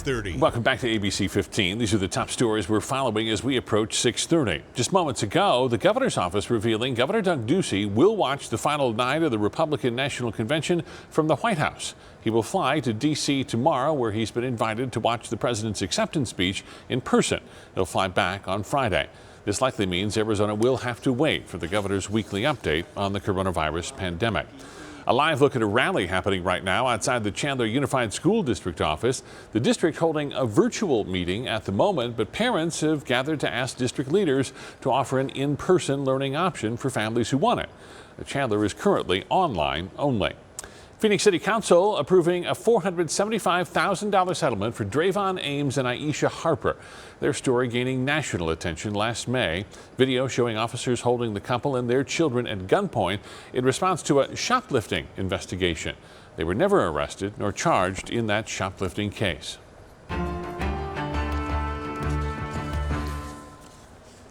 6:30. Welcome back to ABC 15. These are the top stories we're following as we approach 6:30. Just moments ago, the governor's office revealing Governor Doug Ducey will watch the final night of the Republican National Convention from the White House. He will fly to D.C. tomorrow, where he's been invited to watch the president's acceptance speech in person. He'll fly back on Friday. This likely means Arizona will have to wait for the governor's weekly update on the coronavirus pandemic. A live look at a rally happening right now outside the Chandler Unified School District office. The district holding a virtual meeting at the moment, but parents have gathered to ask district leaders to offer an in-person learning option for families who want it. Chandler is currently online only. Phoenix City Council approving a $475,000 settlement for Drayvon Ames and Aisha Harper. Their story gaining national attention last May. Video showing officers holding the couple and their children at gunpoint in response to a shoplifting investigation. They were never arrested nor charged in that shoplifting case.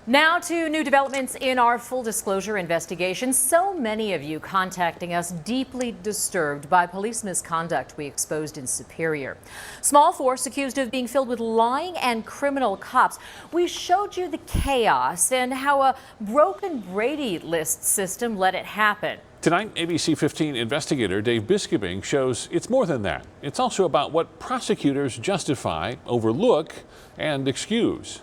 Now to new developments in our full disclosure investigation. So many of you contacting us deeply disturbed by police misconduct we exposed in Superior. Small force accused of being filled with lying and criminal cops. We showed you the chaos and how a broken Brady list system let it happen. Tonight, ABC 15 investigator Dave Biskobing shows it's more than that. It's also about what prosecutors justify, overlook, and excuse.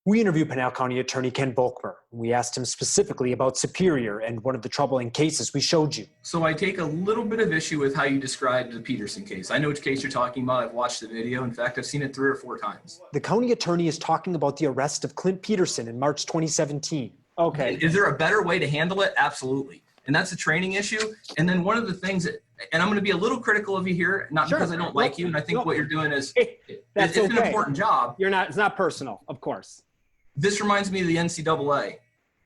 We interviewed Pinal County Attorney Ken Volkmer. We asked him specifically about Superior and one of the troubling cases we showed you. So I take a little bit of issue with how you described the Peterson case. I know which case you're talking about. I've watched the video. In fact, I've seen it 3 or 4 times. The county attorney is talking about the arrest of Clint Peterson in March 2017. Okay. Is there a better way to handle it? Absolutely. And that's a training issue. And then one of the things that, and I'm going to be a little critical of you here, not because I don't like you, and I think what you're doing is, it's an important job. It's not personal, of course. This reminds me of the NCAA.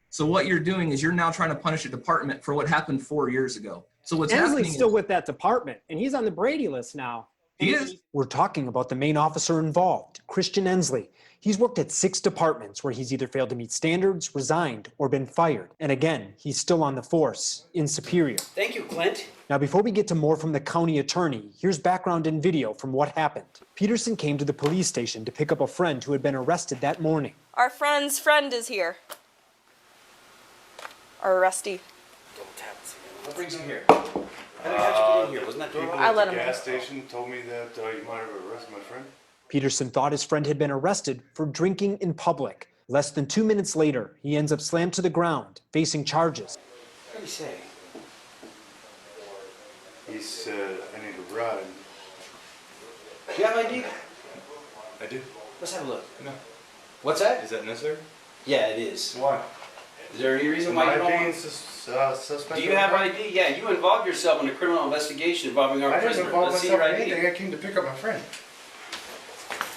So what you're doing is you're now trying to punish a department for what happened 4 years ago. So what's happening Ensley's still with that department, and he's on the Brady list now. He is. We're talking about the main officer involved, Christian Ensley. He's worked at 6 departments where he's either failed to meet standards, resigned, or been fired. And again, he's still on the force in Superior. Thank you, Clint. Now, before we get to more from the county attorney, here's background and video from what happened. Peterson came to the police station to pick up a friend who had been arrested that morning. Our friend's friend is here. Our arrestee. What brings you here? How did you get in here? Wasn't that People I let at the him gas station told me that you might have arrested my friend. Peterson thought his friend had been arrested for drinking in public. Less than 2 minutes later, he ends up slammed to the ground, facing charges. What did he say? He said, I need a ride. Do you have ID? I do. Let's have a look. No. What's that? Is that necessary? Yeah, it is. Why? Is there any reason why you don't want... suspect? Do you have ID? Yeah, you involved yourself in a criminal investigation involving our prisoner. I didn't involve Let's see myself your in ID. anything. I came to pick up my friend.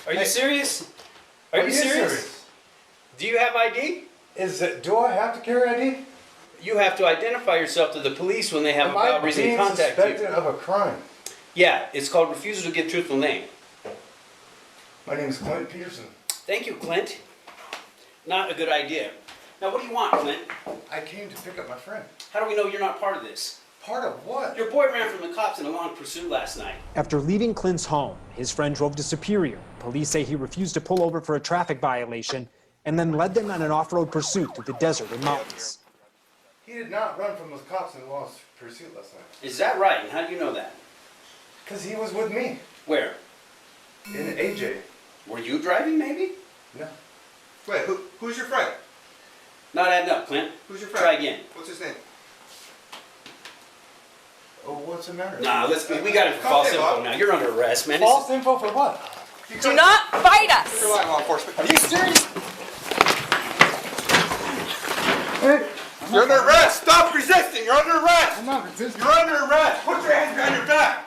Are you serious? Are you serious? Do you have ID? Do I have to carry ID? You have to identify yourself to the police when they have a valid reason to contact you. Am I being suspected of a crime? Yeah, it's called refusal to give truthful name. My name is Clint Peterson. Thank you, Clint. Not a good idea. Now, what do you want, Clint? I came to pick up my friend. How do we know you're not part of this? Part of what? Your boy ran from the cops in a long pursuit last night. After leaving Clint's home, his friend drove to Superior. Police say he refused to pull over for a traffic violation and then led them on an off-road pursuit through the desert and mountains. He did not run from those cops in a long pursuit last night. Is that right? And how do you know that? Because he was with me. Where? In AJ. Were you driving, maybe? No. Wait, who's your friend? Not adding up, Clint. Who's your friend? Try again. What's his name? Oh, what's the matter? Nah, we got it for false info now. You're under arrest, man. False info for what? Do not fight us! You're lying, law enforcement. Are you serious? Hey, you're under arrest! Stop resisting! You're under arrest! I'm not resisting. You're under arrest! Put your hands behind your back!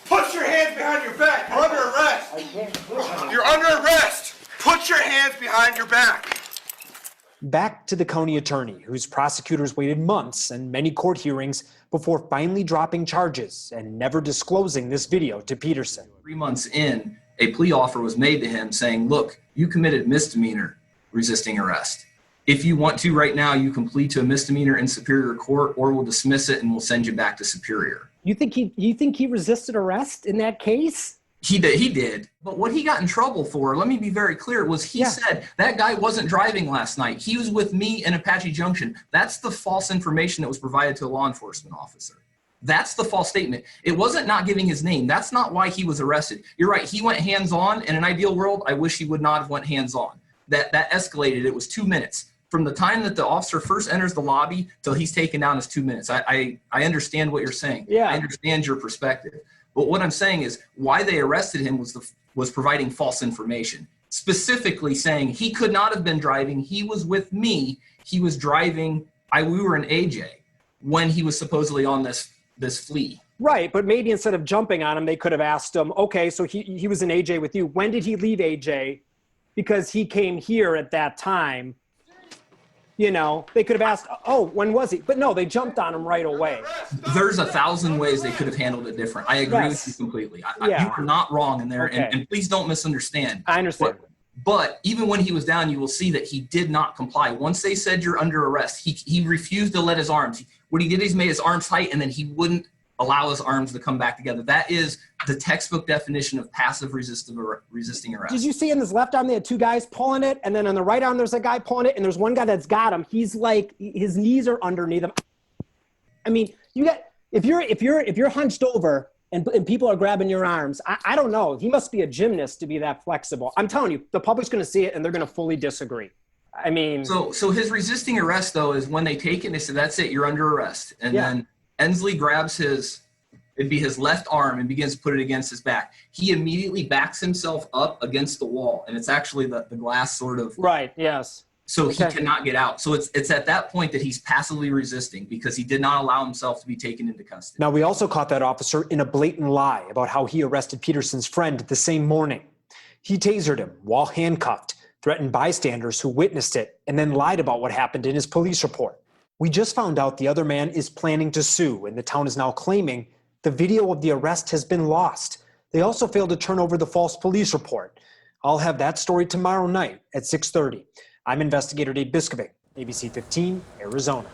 Put your hands behind your back! You're under arrest! I can't push him. You're under arrest! Put your hands behind your back! Back to the county attorney, whose prosecutors waited months and many court hearings before finally dropping charges and never disclosing this video to Peterson. 3 months in, a plea offer was made to him saying, look, you committed misdemeanor resisting arrest. If you want to right now, you can plead to a misdemeanor in Superior Court, or we'll dismiss it and we'll send you back to Superior. You think he resisted arrest in that case? He did. But what he got in trouble for, let me be very clear, was he said that guy wasn't driving last night. He was with me in Apache Junction. That's the false information that was provided to a law enforcement officer. That's the false statement. It wasn't not giving his name. That's not why he was arrested. You're right. He went hands-on. In an ideal world, I wish he would not have went hands-on. That escalated. It was 2 minutes. From the time that the officer first enters the lobby till he's taken down is 2 minutes. I understand what you're saying. Yeah. I understand your perspective. But what I'm saying is why they arrested him was providing false information, specifically saying he could not have been driving. He was with me. He was driving. We were in AJ when he was supposedly on this flee. Right, but maybe instead of jumping on him, they could have asked him, okay, so he was in AJ with you. When did he leave AJ? Because he came here at that time. You know, they could have asked, oh, when was he? But no, they jumped on him right away. There's 1,000 ways they could have handled it different. I agree with you completely. You are not wrong in there, Okay. and please don't misunderstand. I understand. But even when he was down, you will see that he did not comply. Once they said you're under arrest, he refused to let his arms. What he did is made his arms tight, and then he wouldn't allow his arms to come back together. That is the textbook definition of passive resisting arrest. Did you see in his left arm they had two guys pulling it, and then on the right arm there's a guy pulling it, and there's one guy that's got him. He's like, his knees are underneath him. I mean, if you're hunched over and people are grabbing your arms, I don't know. He must be a gymnast to be that flexible. I'm telling you, the public's going to see it and they're going to fully disagree. I mean, so his arrest though is when they take it and they say that's it, you're under arrest, and then Ensley grabs it'd be his left arm and begins to put it against his back. He immediately backs himself up against the wall, and it's actually the glass sort of. Right, yes. So he cannot get out. So it's at that point that he's passively resisting because he did not allow himself to be taken into custody. Now, we also caught that officer in a blatant lie about how he arrested Peterson's friend the same morning. He tasered him while handcuffed, threatened bystanders who witnessed it, and then lied about what happened in his police report. We just found out the other man is planning to sue, and the town is now claiming the video of the arrest has been lost. They also failed to turn over the false police report. I'll have that story tomorrow night at 6:30. I'm investigator Dave Biscovic, ABC 15, Arizona.